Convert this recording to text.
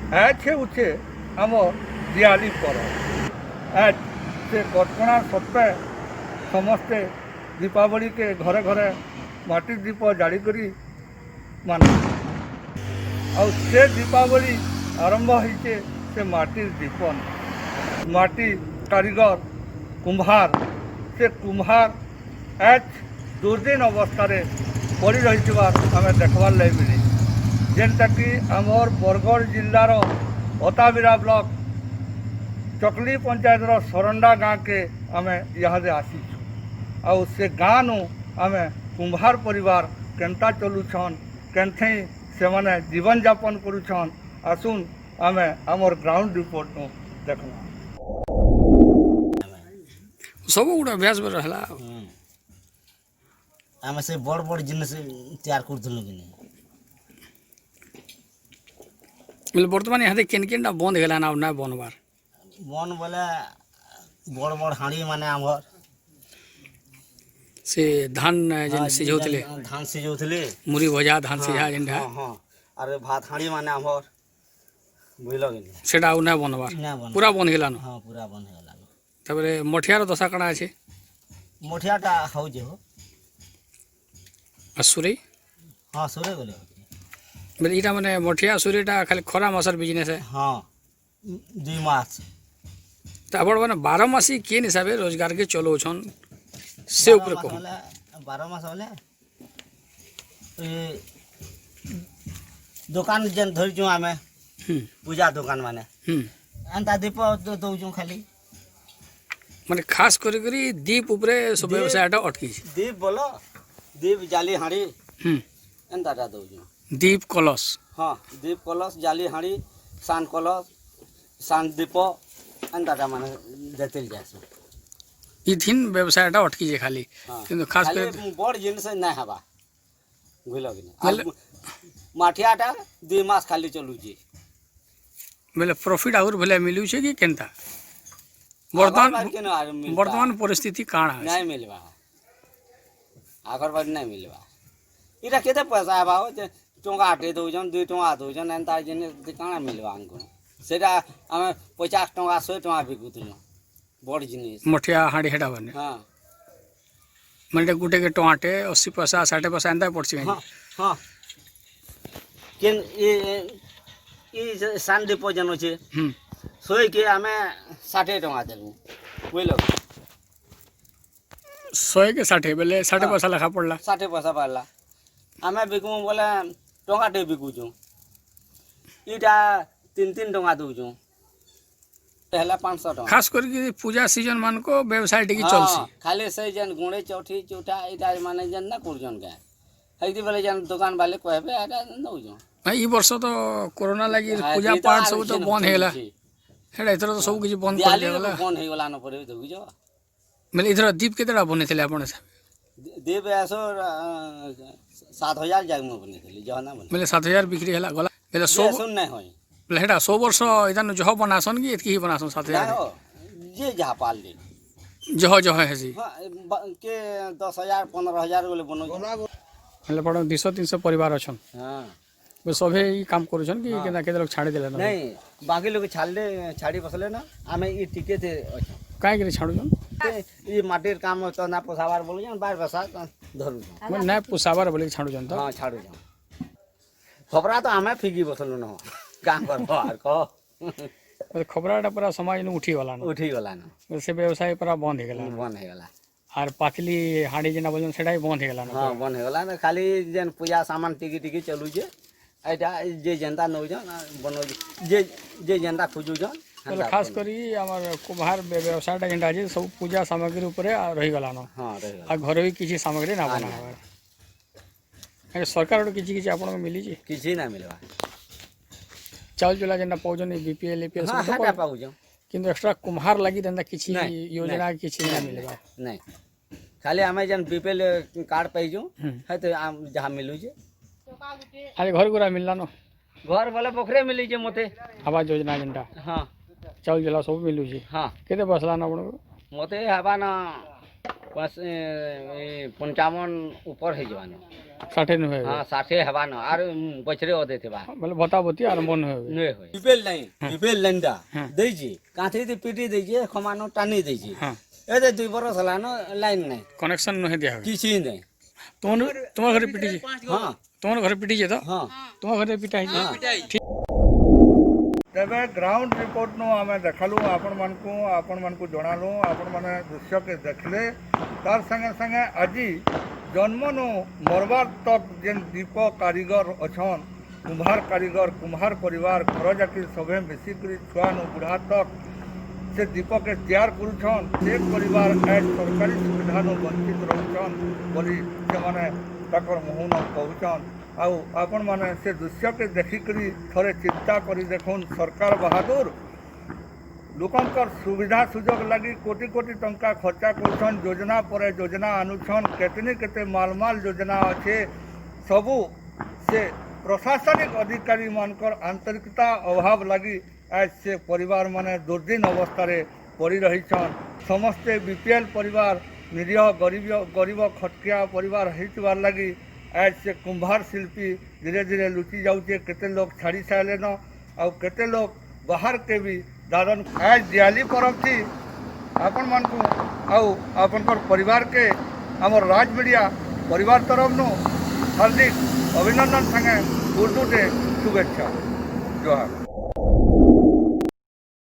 छे उठे आम दिवाली पर्व आज से कटकणा सत्वे समस्ते दीपावली के घरे घरे माटी दीप जाड़ी करी मान और से दीपावली आरंभ होइछे से माटी दीपन माटी कारीगर कुम्हार से कुम्हार आज दुर्दिन अवस्था पड़ी रही आम देखवार लगे मिली जेनटा कि आमर बरगढ़ जिलार अताबिरा ब्लॉक चकली पंचायतर सरंडा गाँव के आम इहादे आसीचु आउ से गाँ नु आम कुम्हार परिवार केनता चलुछन केनथे से माने जीवन यापन करुछन आसुन आम आमर ग्राउंड रिपोर्ट नु देखला सब गुड़ा अभ्यास में रहला आम से बड़ बड़ जिनिस तैयार करथुलु कि नहीं बोले बर्तमान यहाँ केन केनटा बंद गला ना ना बनबार बन बोले बड़ बड़ हाड़ी माने आमर से धान जेन सिझौतले धान सिझौतले मुरी भजा धान सिझा जेन हां हां अरे भात हाड़ी माने आमर बुझलो कि नहीं सेटा ना बनबार ना बन पूरा बंद गला न हां पूरा बन गला तबरे मठियार दशा कणा আছে मठियाटा हौ जे हो असुरी हां सुरे बोले मतलब इटा माने मठिया सुरीटा खाली खरा मासर बिजनेस है हां 2 मास त आपण माने 12 मासी केन हिसाबे रोजगार के चलो छन से ऊपर को 12 मास होले ए दुकान जन धरि जो आमे पूजा दुकान माने अंता दीप दो जो खाली माने खास करी करी दीप ऊपरे सब व्यवसायटा अटकी दीप बोलो दीप जाली हाड़ी एंता दो जो दीप कलश हाँ दीप कलश जाली हाड़ी सान कलश सान दीप एंता माने देते जासु इथिन व्यवसायटा अटकी जे खाली किंतु खास कर बड़ जिनिस ना हबा बुझलो कि नहीं माठियाटा 2 मास खाली चलू जी बोले प्रॉफिट आउर भले मिलू छे कि केनता वर्तमान परिस्थिति काण है नहीं मिलबा आगर बार नहीं मिलबा इरा केते पैसा आबा हो टंका आटे दउजन 2 टंका दउजन एंता जिनिस काण मिलबा हमको सेटा हम 50 टंका 100 टंका बिकुतलो बड़ जिनिस मठिया हाड़ी हेडा बने हां माने गुटे के टमाटे 80 पैसा 60 पैसा एंता पड़छि हां हां केन ए सान दीप जनो छे सोई के हमें 60 टंका देबू बुझलो 100 के 60 बेले 60 पैसा लखा पड़ला 60 पैसा पड़ला हमें बिकू बोले टंका टे बिकू जो इटा 3 टंका दउ जो पहला 500 टंका खास करके पूजा सीजन मान को व्यवसाय टिकी चलसी खाली से जन गुणे चौठी चौथा इटा माने जन ना कुरजन के हैदी बेले जन दुकान वाले कहबे आटा दउ जो ई वर्ष तो कोरोना लगी पूजा पाठ सब तो बंद हेला हेडा इधर तो सब किछ बंद कर देला बंद हे गला न पड़े दउ जो मतलब इधर दीप केतरा बने थे आपण से दीप ऐसो 7000 जाग में बने थे जहना बने मतलब 7000 बिक्री हेला गला मतलब 100 सुन नहीं होई मतलब हेडा 100 वर्ष इधर जह बनासन की इतकी ही बनासन 7000 जे जहा पाल दे जह है जी के 10000 15000 बोले बनो मतलब पड़ 200 300 परिवार अछन हां वो सभे ई काम करूछन कि केना केते लोग छाड़ी देले नहीं बाकी लोग छाड़ी बसले ना हमें ई टिके थे काहे के छाड़ुछन ई माटीर काम तो ना पोसावार बोल जन बार बसा धरु मैं ना पुसावर बोले छाड़ुछन तो हां छाड़ू जा खबरा तो हमें फिगी बसलो न काम कर बार को खबराटा पूरा समाज न उठी गला न से व्यवसाय पूरा बंद हे गला और पातली हाड़ी जेना बोलन सेटा बंद हे गला न हां बंद हे गला न खाली जन पूजा सामान टिकी टिकी चलू जे एटा जे जनता नौ जन बनो जे जनता खोजू जन तो खास करी हमर कुम्हार व्यवसायटा जेंटा जे सब पूजा सामग्री ऊपर रही गला न हां रही आ घर भी किछि सामग्री ना बना है सरकार किछि किछि आपन को मिली जे किछि ना मिलवा चाउल चुला जेना पौजन बीपीएल एपीएल सब तो पाउ जो किंतु एक्स्ट्रा कुम्हार लगी रहंदा किछि योजना किछि ना मिलबा नहीं खाली हमें जन बीपीएल कार्ड पाई जो है तो जहां मिलू जे अरे घर गुरा मिलला न घर बोले पोखरे मिली जे मते आवास योजना जेंटा हां चाउल जला सब मिलू छी हां केते बसला न आपण मते हबा ना पंचावन ऊपर हो जावान 60 नुहे हाँ 60 हेबान आर बचरे अदे थिबा बोले बता बती आरंभ न होवे नुए होय बिपेल लाइन दा देजी काठी दे पीटी देजी खमानो टानी देजी हां ए 2 बरस हलान लाइन नहीं कनेक्शन नुहे दिया होवे किछि नहीं तुम घर पिटी जे हाँ तुम घर पिटी जे तो हाँ तुम घर पिटा है तेबे ग्राउंड रिपोर्ट नु आमे देखलु आपण मानकु जणालु आपण माने दृश्य के देखले तार संगे संगे आज जन्म नु मरबार तक जेन दीप कारीगर अछन कुम्हार परिवार घर जाकि सभे मिसी करी छुआ नु बुढ़ा तक से दीप के तैयार करुछन से परिवार आज सरकारी सुविधा नु वंचित रहछन बोली से माने ताकर मुहुन कहउछन आउ आपण माने से दृश्य के देखिकरी थोड़े चिंता करी देखुन सरकार बहादुर लोकंकर सुविधा सुजोग लगी कोटी कोटी टंका खर्चा करुछन योजना पर योजना आनुछन केते माल योजना अच्छे सबू से प्रशासनिक अधिकारी मानकर आंतरिकता अभाव लगी आज से परिवार माने दुर्दिन अवस्था पड़ी रही समस्ते बीपीएल परिवार निरीह गरीब खटकिया परिवार होइतिबार लगी आज से कुंभार शिल्पी धीरे धीरे लुचि जाऊे केते लोग छाड़ी सारे न आउ केते लोग बाहर के भी दादन आज दिवाली पर्व थी आपण मानकु आउ आपनकर परिवार के हमर राज मीडिया परिवार तरफ नु हार्दिक अभिनंदन संगे उर्दू दे शुभेच्छा जोहार।